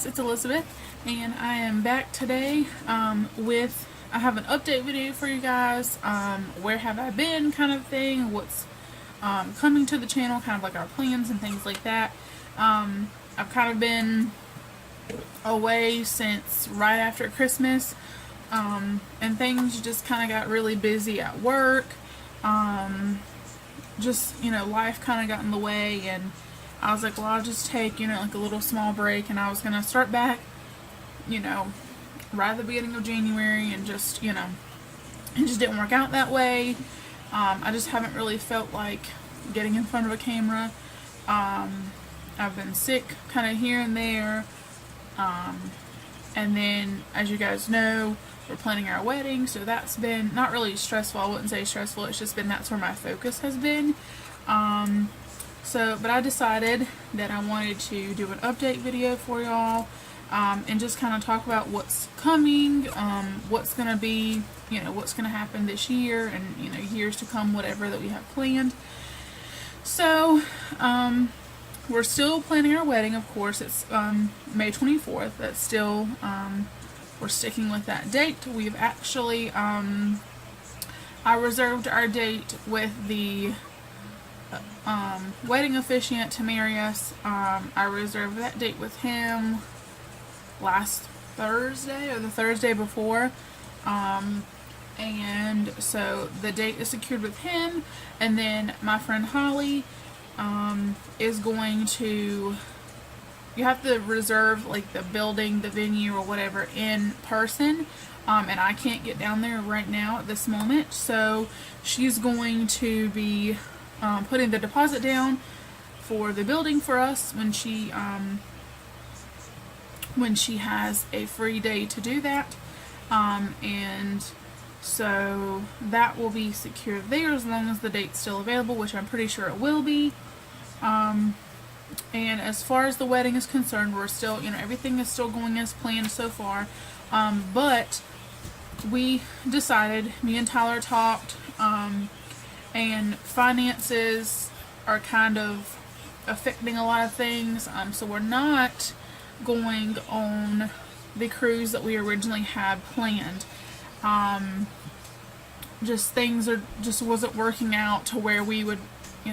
it's Elizabeth, and I am back today I have an update video for you guys, where have I been kind of thing, what's coming to the channel, kind of like our plans and things like that. I've kind of been away since right after Christmas, and things just kind of got really busy at work. Life kind of got in the way, and I was like, well, I'll just take, like a little small break, and I was going to start back, right at the beginning of January, and just, it just didn't work out that way. I just haven't really felt like getting in front of a camera. I've been sick kind of here and there, and then, as you guys know, we're planning our wedding, so that's been not really stressful. I wouldn't say stressful, it's just been that's where my focus has been. But I decided that I wanted to do an update video for y'all, and just kind of talk about what's coming, what's going to be, what's going to happen this year, and, years to come, whatever that we have planned. So, we're still planning our wedding, of course. It's May 24th. That's still, we're sticking with that date. We've actually, I reserved our date with the wedding officiant to marry us. I reserved that date with him last Thursday or the Thursday before. And so the date is secured with him, and then my friend Holly is going to, you have to reserve like the building, the venue or whatever in person, and I can't get down there right now at this moment, so she's going to be putting the deposit down for the building for us when she has a free day to do that, and so that will be secure there as long as the date's still available, which I'm pretty sure it will be. And as far as the wedding is concerned, we're still, everything is still going as planned so far, but we decided, me and Tyler talked, and finances are kind of affecting a lot of things, so we're not going on the cruise that we originally had planned. Just things just wasn't working out to where we would, we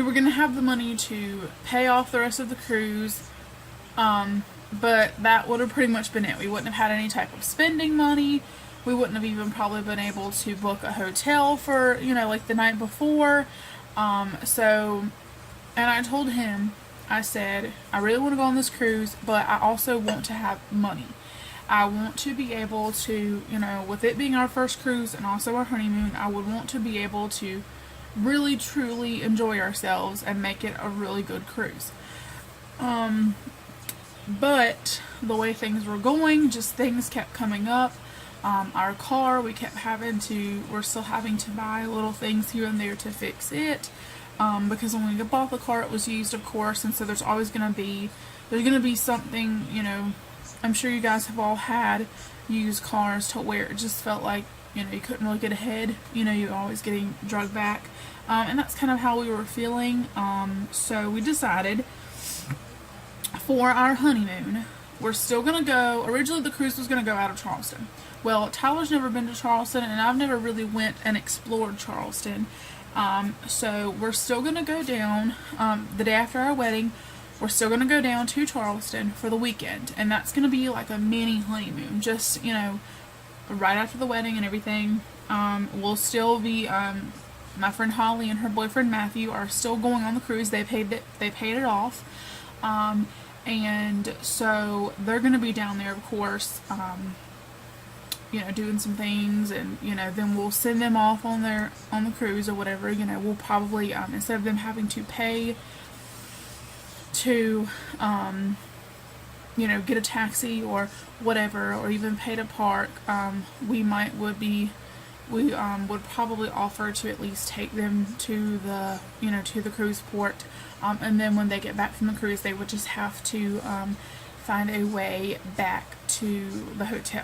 were going to have the money to pay off the rest of the cruise, but that would have pretty much been it. We wouldn't have had any type of spending money. We wouldn't have even probably been able to book a hotel for, like the night before. And I told him, I said, I really want to go on this cruise, but I also want to have money. I want to be able to, with it being our first cruise and also our honeymoon, I would want to be able to really truly enjoy ourselves and make it a really good cruise. But the way things were going, just things kept coming up. Our car, we're still having to buy little things here and there to fix it, because when we bought the car, it was used, of course, and so there's going to be something, I'm sure you guys have all had used cars to where it just felt like, you couldn't really get ahead, you're always getting drugged back, and that's kind of how we were feeling. So we decided for our honeymoon, we're still going to go, originally the cruise was going to go out of Charleston. Well, Tyler's never been to Charleston, and I've never really went and explored Charleston, so we're still going to go down, the day after our wedding, we're still going to go down to Charleston for the weekend, and that's going to be like a mini honeymoon, just, right after the wedding and everything. We'll still be, my friend Holly and her boyfriend Matthew are still going on the cruise. They paid it off, and so they're going to be down there, of course, doing some things, and, then we'll send them off on the cruise or whatever. We'll probably, instead of them having to pay to, get a taxi or whatever, or even pay to park, we would probably offer to at least take them to the, to the cruise port, and then when they get back from the cruise, they would just have to, find a way back to the hotel.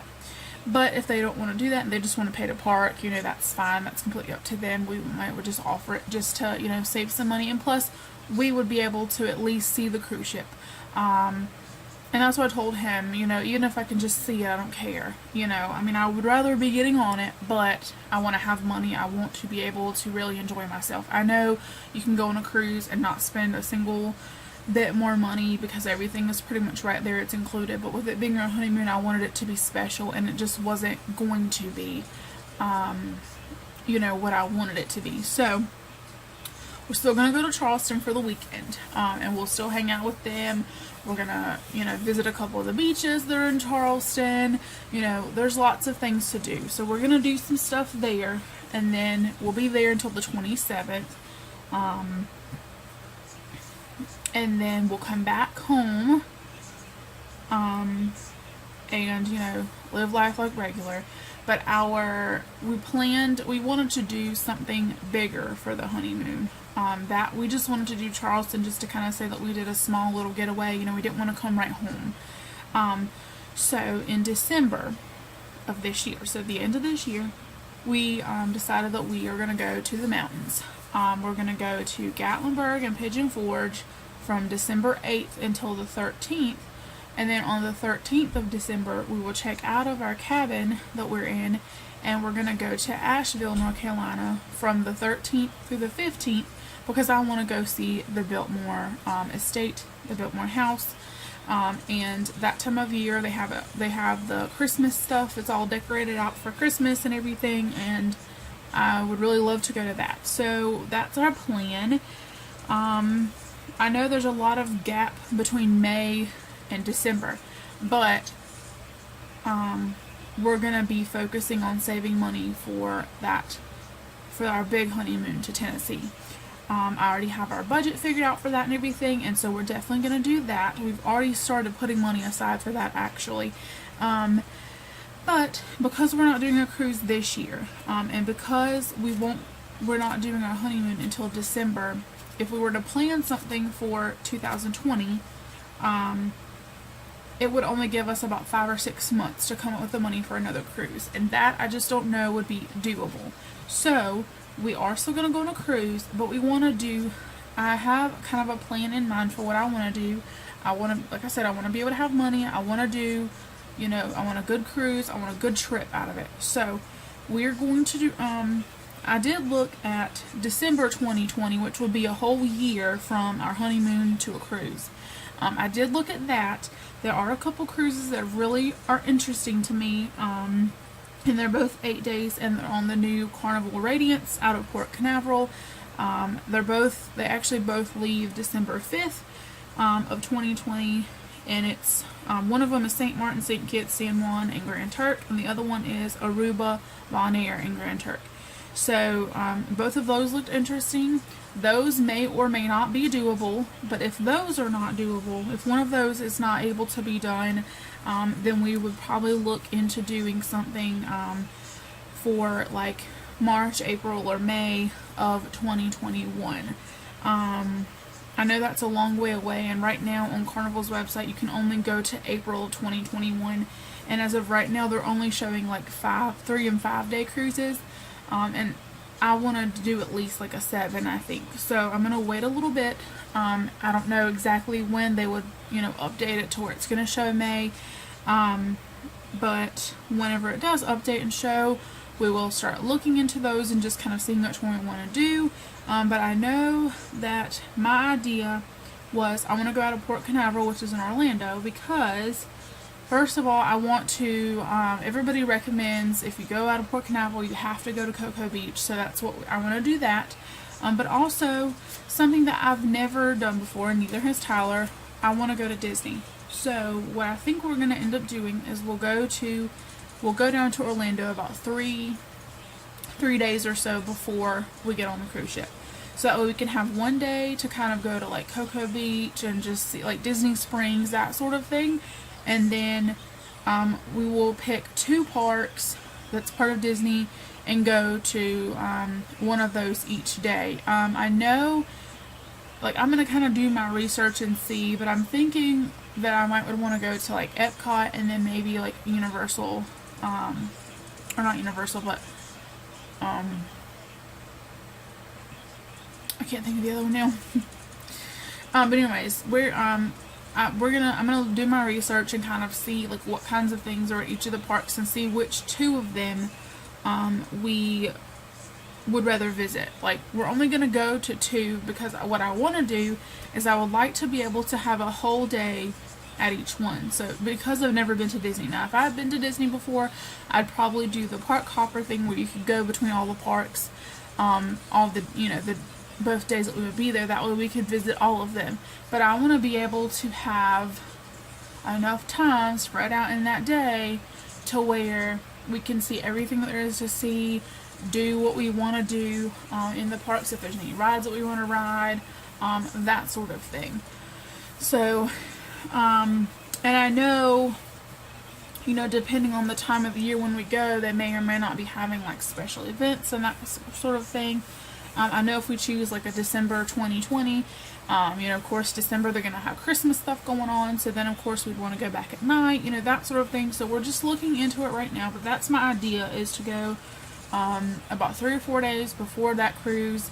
But if they don't want to do that and they just want to pay to park, that's fine. That's completely up to them. We would just offer it just to, save some money. And plus, we would be able to at least see the cruise ship. And that's what I told him, you know, even if I can just see it, I don't care. You know, I mean, I would rather be getting on it, but I want to have money. I want to be able to really enjoy myself. I know you can go on a cruise and not spend a single bit more money because everything is pretty much right there, it's included. But with it being our honeymoon, I wanted it to be special, and it just wasn't going to be, you know, what I wanted it to be. So we're still going to go to Charleston for the weekend, and we'll still hang out with them. We're going to, you know, visit a couple of the beaches that are in Charleston. You know, there's lots of things to do. So we're going to do some stuff there, and then we'll be there until the 27th. And then we'll come back home, and, you know, live life like regular. But we wanted to do something bigger for the honeymoon. That we just wanted to do Charleston just to kind of say that we did a small little getaway. You know, we didn't want to come right home. So in December of this year, so the end of this year, we decided that we are going to go to the mountains. We're going to go to Gatlinburg and Pigeon Forge from December 8th until the 13th. And then on the 13th of December, we will check out of our cabin that we're in, and we're going to go to Asheville, North Carolina from the 13th through the 15th, because I want to go see the Biltmore estate, the Biltmore house. And that time of year, they have the Christmas stuff. It's all decorated out for Christmas and everything, and I would really love to go to that. So that's our plan. I know there's a lot of gap between May and December, but we're gonna be focusing on saving money for our big honeymoon to Tennessee. I already have our budget figured out for that and everything, and so we're definitely gonna do that. We've already started putting money aside for that, actually. But because we're not doing a cruise this year, and because we're not doing our honeymoon until December, if we were to plan something for 2020, it would only give us about 5 or 6 months to come up with the money for another cruise, and that I just don't know would be doable. So we are still going to go on a cruise, but I have kind of a plan in mind for what I want to do. Like I said, I want to be able to have money. I want to do, you know, I want a good cruise. I want a good trip out of it. So we're going to do, I did look at December 2020, which would be a whole year from our honeymoon to a cruise. I did look at that. There are a couple cruises that really are interesting to me, and they're both 8 days, and they're on the new Carnival Radiance out of Port Canaveral. They actually both leave December 5th of 2020, and it's one of them is St. Martin, St. Kitts, San Juan, and Grand Turk, and the other one is Aruba, Bonaire, and Grand Turk. So both of those looked interesting. Those may or may not be doable, but if those are not doable, if one of those is not able to be done, then we would probably look into doing something for like March, April, or May of 2021. I know that's a long way away, and right now on Carnival's website you can only go to April of 2021, and as of right now they're only showing like 3 and 5 day cruises, and I wanted to do at least like a 7, I think. So I'm going to wait a little bit. I don't know exactly when they would, you know, update it to where it's going to show May. But whenever it does update and show, we will start looking into those and just kind of seeing which one we want to do. But I know that my idea was I want to go out of Port Canaveral, which is in Orlando, because first of all, I want to, everybody recommends if you go out of Port Canaveral, you have to go to Cocoa Beach. So that's what I want to do that. But also, something that I've never done before, and neither has Tyler, I want to go to Disney. So what I think we're going to end up doing is we'll go down to Orlando about three days or so before we get on the cruise ship. So that way we can have one day to kind of go to like Cocoa Beach and just see like Disney Springs, that sort of thing. And then we will pick 2 parks that's part of Disney and go to one of those each day. I know, like, I'm going to kind of do my research and see, but I'm thinking that I might would want to go to like Epcot and then maybe like Universal, or not Universal, but I can't think of the other one now. But anyways, I'm gonna do my research and kind of see like what kinds of things are at each of the parks and see which two of them we would rather visit. Like, we're only gonna go to two because what I want to do is I would like to be able to have a whole day at each one. So because I've never been to Disney, now if I had been to Disney before, I'd probably do the park hopper thing where you could go between all the parks, all the the both days that we would be there. That way we could visit all of them. But I want to be able to have enough time spread out in that day to where we can see everything that there is to see, do what we want to do in the parks, if there's any rides that we want to ride, that sort of thing. So, and I know, depending on the time of the year when we go, they may or may not be having like special events and that sort of thing. I know if we choose like a December 2020, of course December they're going to have Christmas stuff going on, so then of course we'd want to go back at night, that sort of thing. So we're just looking into it right now, but that's my idea, is to go about 3 or 4 days before that cruise,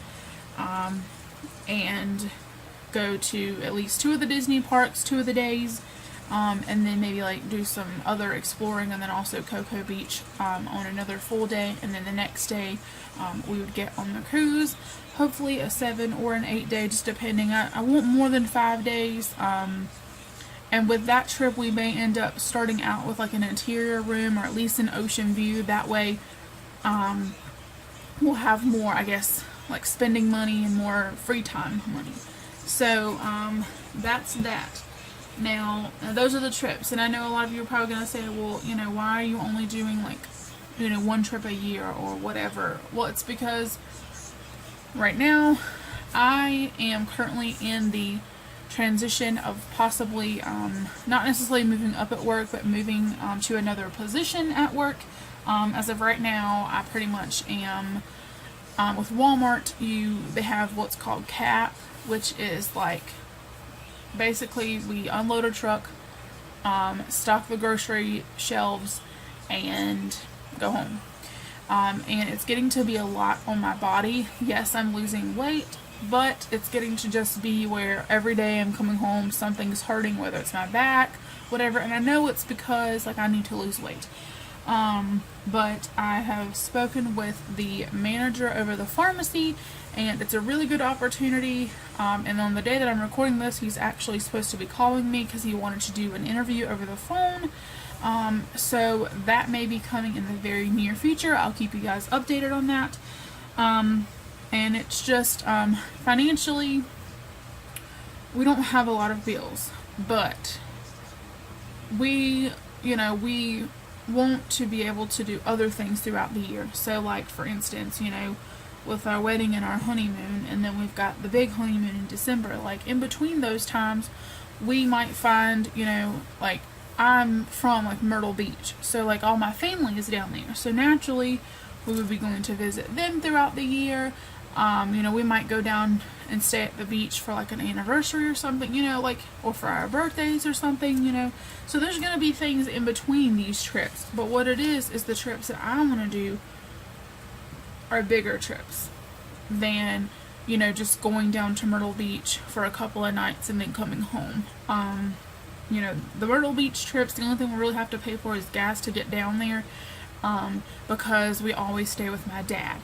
and go to at least 2 of the Disney parks 2 of the days, and then maybe like do some other exploring, and then also Cocoa Beach on another full day, and then the next day we would get on the cruise, hopefully a 7 or an 8 day, just depending. I want more than 5 days, and with that trip we may end up starting out with like an interior room or at least an ocean view. That way we'll have more, I guess, like spending money and more free time money. So that's that. Now, those are the trips, and I know a lot of you are probably going to say, well, why are you only doing like, 1 trip a year or whatever? Well, it's because right now I am currently in the transition of possibly not necessarily moving up at work, but moving to another position at work. As of right now, I pretty much am with Walmart. They have what's called CAP, which is like, basically we unload a truck, stock the grocery shelves, and go home. And it's getting to be a lot on my body. Yes, I'm losing weight, but it's getting to just be where every day I'm coming home, something's hurting, whether it's my back, whatever. And I know it's because like I need to lose weight. But I have spoken with the manager over the pharmacy, and it's a really good opportunity. And on the day that I'm recording this, he's actually supposed to be calling me because he wanted to do an interview over the phone. So that may be coming in the very near future. I'll keep you guys updated on that. And it's just, financially, we don't have a lot of bills, but we want to be able to do other things throughout the year. So like, for instance, with our wedding and our honeymoon, and then we've got the big honeymoon in December, like in between those times, we might find, like, I'm from like Myrtle Beach, so like all my family is down there, so naturally we would be going to visit them throughout the year. We might go down and stay at the beach for like an anniversary or something, or for our birthdays or something, so there's going to be things in between these trips. But what it is the trips that I want to do are bigger trips than, just going down to Myrtle Beach for a couple of nights and then coming home. The Myrtle Beach trips, the only thing we really have to pay for is gas to get down there, because we always stay with my dad.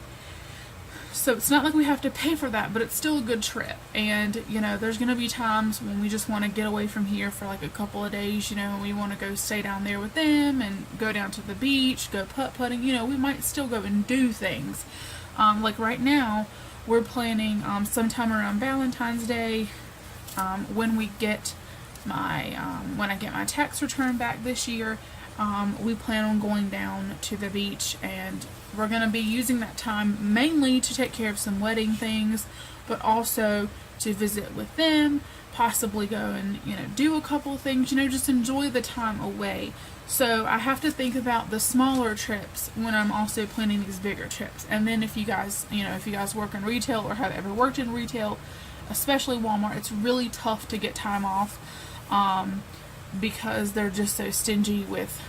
So it's not like we have to pay for that, but it's still a good trip. And, there's going to be times when we just want to get away from here for like a couple of days, we want to go stay down there with them and go down to the beach, go putt-putting, we might still go and do things. Like right now, we're planning sometime around Valentine's Day, when I get my tax return back this year, we plan on going down to the beach, and we're going to be using that time mainly to take care of some wedding things, but also to visit with them, possibly go and, do a couple of things, just enjoy the time away. So I have to think about the smaller trips when I'm also planning these bigger trips. And then if you guys work in retail or have ever worked in retail, especially Walmart, it's really tough to get time off, because they're just so stingy with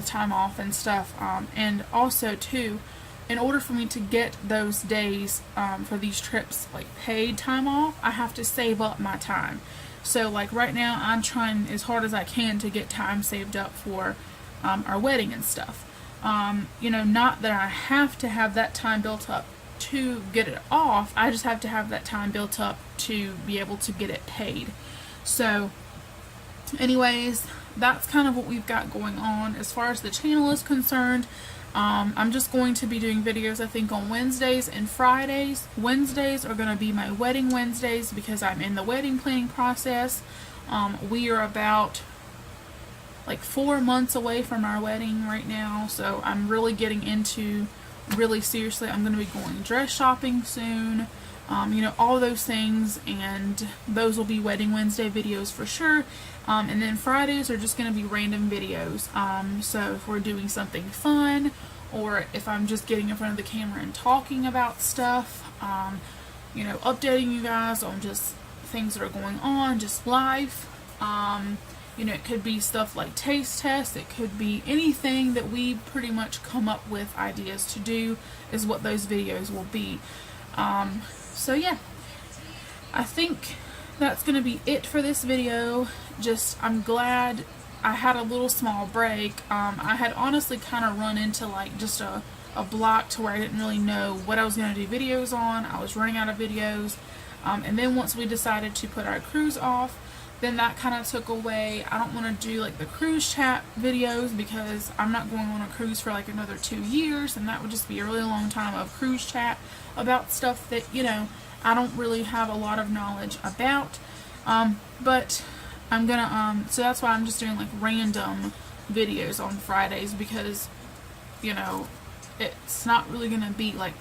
time off and stuff. And also too, in order for me to get those days for these trips, like paid time off, I have to save up my time. So like right now I'm trying as hard as I can to get time saved up for our wedding and stuff. You know, not that I have to have that time built up to get it off, I just have to have that time built up to be able to get it paid. So anyways, that's kind of what we've got going on as far as the channel is concerned. I'm just going to be doing videos, I think, on Wednesdays and Fridays. Wednesdays are going to be my wedding Wednesdays because I'm in the wedding planning process. We are about like 4 months away from our wedding right now, so I'm really getting into, really seriously, I'm going to be going dress shopping soon. You know, all those things, and those will be Wedding Wednesday videos for sure. And then Fridays are just going to be random videos. So if we're doing something fun, or if I'm just getting in front of the camera and talking about stuff, you know, updating you guys on just things that are going on, just life. You know, it could be stuff like taste tests, it could be anything that we pretty much come up with ideas to do is what those videos will be. So yeah, I think that's going to be it for this video. Just, I'm glad I had a little small break. I had honestly kind of run into like just a block to where I didn't really know what I was going to do videos on. I was running out of videos. And then once we decided to put our cruise off, then that kind of took away. I don't want to do like the cruise chat videos because I'm not going on a cruise for like another 2 years, and that would just be a really long time of cruise chat about stuff that, you know, I don't really have a lot of knowledge about. But I'm gonna, so that's why I'm just doing like random videos on Fridays, because, you know, it's not really gonna be like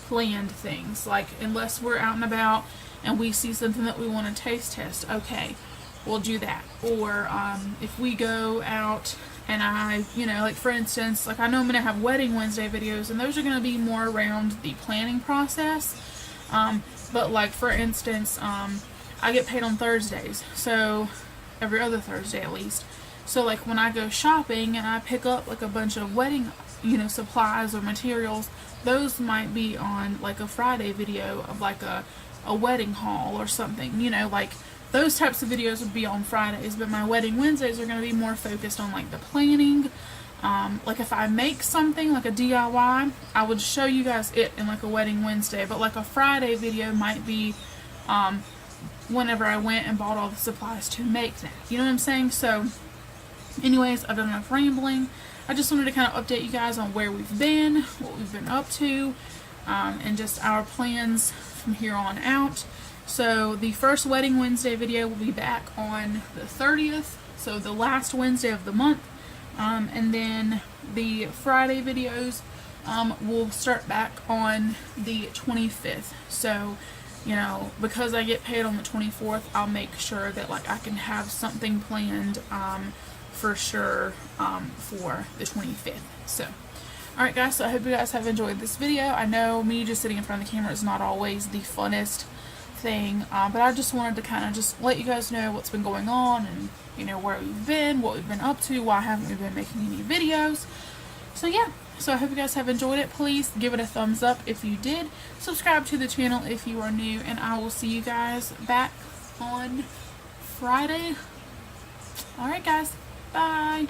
planned things. Like, unless we're out and about and we see something that we want to taste test, okay, we'll do that. Or if we go out and I, you know, like for instance, like I know I'm going to have Wedding Wednesday videos, and those are going to be more around the planning process. But like for instance, I get paid on Thursdays, so every other Thursday at least. So like when I go shopping and I pick up like a bunch of wedding, you know, supplies or materials, those might be on like a Friday video of like a wedding haul or something, you know, like those types of videos would be on Fridays. But my Wedding Wednesdays are going to be more focused on like the planning. Like if I make something like a DIY, I would show you guys it in like a Wedding Wednesday, but like a Friday video might be whenever I went and bought all the supplies to make that, you know what I'm saying? So anyways, I've done enough rambling. I just wanted to kind of update you guys on where we've been, what we've been up to, and just our plans from here on out. So the first Wedding Wednesday video will be back on the 30th, so the last Wednesday of the month. And then the Friday videos will start back on the 25th. So, you know, because I get paid on the 24th, I'll make sure that like I can have something planned for sure for the 25th. So, alright guys, so I hope you guys have enjoyed this video. I know me just sitting in front of the camera is not always the funnest thing, but I just wanted to kind of just let you guys know what's been going on, and you know, where we've been, what we've been up to, why haven't we been making any videos. So yeah, so I hope you guys have enjoyed it. Please give it a thumbs up if you did, subscribe to the channel if you are new, and I will see you guys back on Friday. Alright guys, bye.